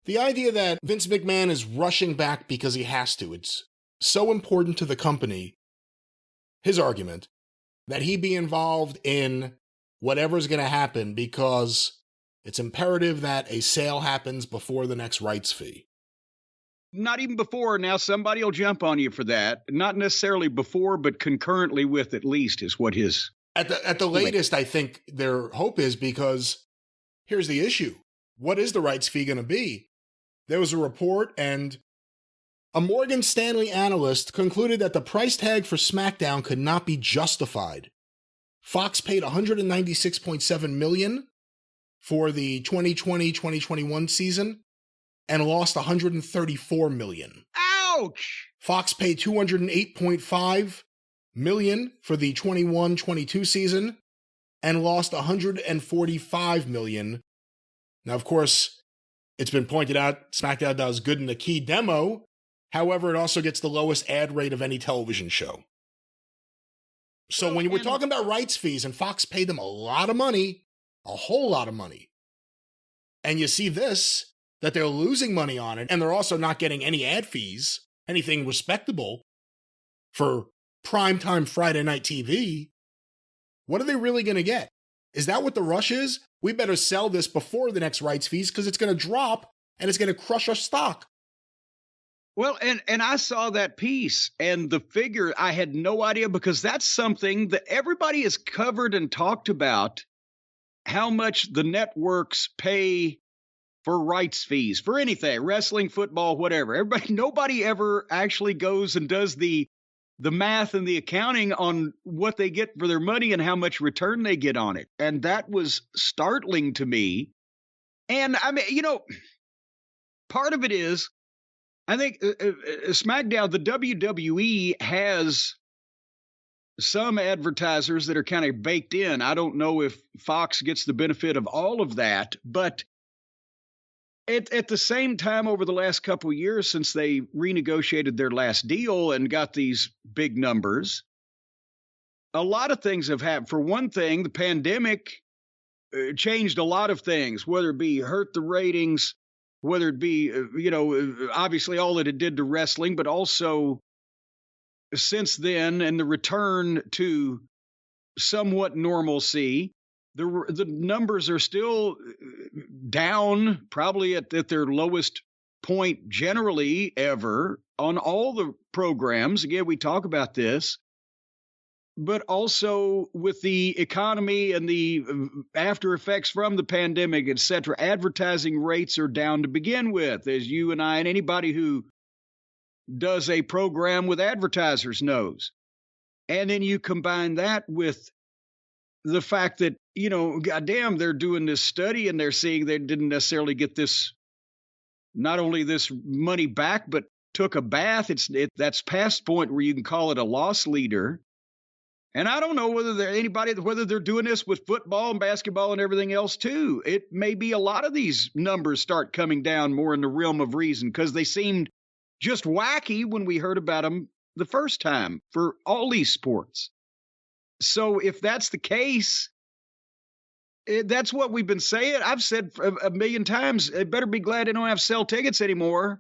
The idea that Vince McMahon is rushing back because he has to, it's so important to the company, his argument, that he be involved in whatever's going to happen because it's imperative that a sale happens before the next rights fee. Not even before. Now somebody will jump on you for that. Not necessarily before, but concurrently with, at least, is what his... At the latest, I think their hope is, because here's the issue. What is the rights fee going to be? There was a report, and a Morgan Stanley analyst concluded that the price tag for SmackDown could not be justified. Fox paid $196.7 million for the 2020-2021 season and lost $134 million. Ouch! Fox paid $208.5 million for the 21-22 season and lost $145 million. Now, of course, it's been pointed out SmackDown does good in the key demo. However, it also gets the lowest ad rate of any television show. So when we're talking about rights fees, and Fox paid them a lot of money, a whole lot of money, and you see this, that they're losing money on it, and they're also not getting any ad fees, anything respectable for primetime Friday night TV, what are they really going to get? Is that what the rush is? We better sell this before the next rights fees because it's going to drop and it's going to crush our stock. Well, and I saw that piece, and the figure, I had no idea, because that's something that everybody has covered and talked about, how much the networks pay for rights fees, for anything, wrestling, football, whatever. Nobody ever actually goes and does the math and the accounting on what they get for their money and how much return they get on it. And that was startling to me. And I mean, part of it is, I think SmackDown, the WWE has some advertisers that are kind of baked in. I don't know if Fox gets the benefit of all of that, but at the same time, over the last couple of years since they renegotiated their last deal and got these big numbers, a lot of things have happened. For one thing, the pandemic changed a lot of things, whether it be hurt the ratings, whether it be, obviously all that it did to wrestling, but also since then and the return to somewhat normalcy, the numbers are still down, probably at their lowest point generally ever on all the programs. Again, we talk about this, but also with the economy and the after effects from the pandemic, et cetera, advertising rates are down to begin with, as you and I and anybody who does a program with advertisers knows. And then you combine that with the fact that, goddamn, they're doing this study and they're seeing they didn't necessarily get this, not only this money back, but took a bath. That's past point where you can call it a loss leader. And I don't know whether they're doing this with football and basketball and everything else too. It may be a lot of these numbers start coming down more in the realm of reason, because they seemed just wacky when we heard about them the first time for all these sports. So if that's the case, that's what we've been saying. I've said a million times, they better be glad they don't have to sell tickets anymore.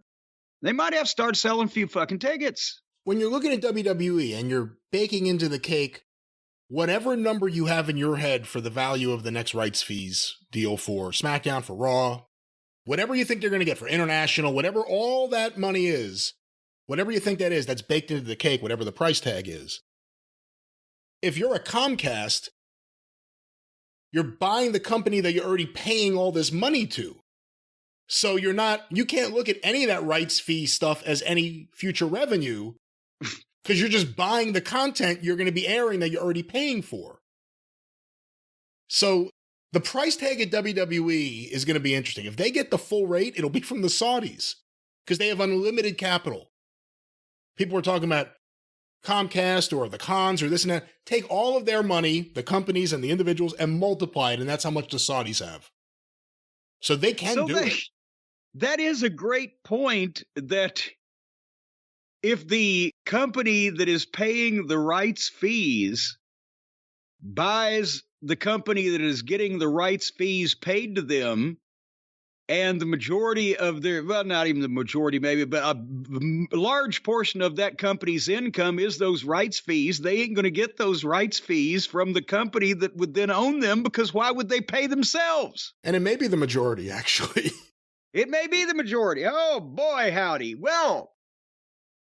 They might have to start selling a few fucking tickets. When you're looking at WWE and you're baking into the cake whatever number you have in your head for the value of the next rights fees deal for SmackDown, for Raw, whatever you think they're going to get for international, whatever all that money is, whatever you think that is, that's baked into the cake, whatever the price tag is. If you're a Comcast, you're buying the company that you're already paying all this money to. So you can't look at any of that rights fee stuff as any future revenue, because you're just buying the content you're going to be airing that you're already paying for. So the price tag at WWE is going to be interesting. If they get the full rate, it'll be from the Saudis, because they have unlimited capital. People were talking about Comcast or the cons or this and that. Take all of their money, the companies and the individuals, and multiply it, and that's how much the Saudis have. So they can do it. That is a great point, that if the company that is paying the rights fees buys the company that is getting the rights fees paid to them, And the majority of their, well, not even the majority, maybe, but a large portion of that company's income is those rights fees. They ain't going to get those rights fees from the company that would then own them, because why would they pay themselves? And it may be the majority, actually. It may be the majority. Oh, boy, howdy. Well,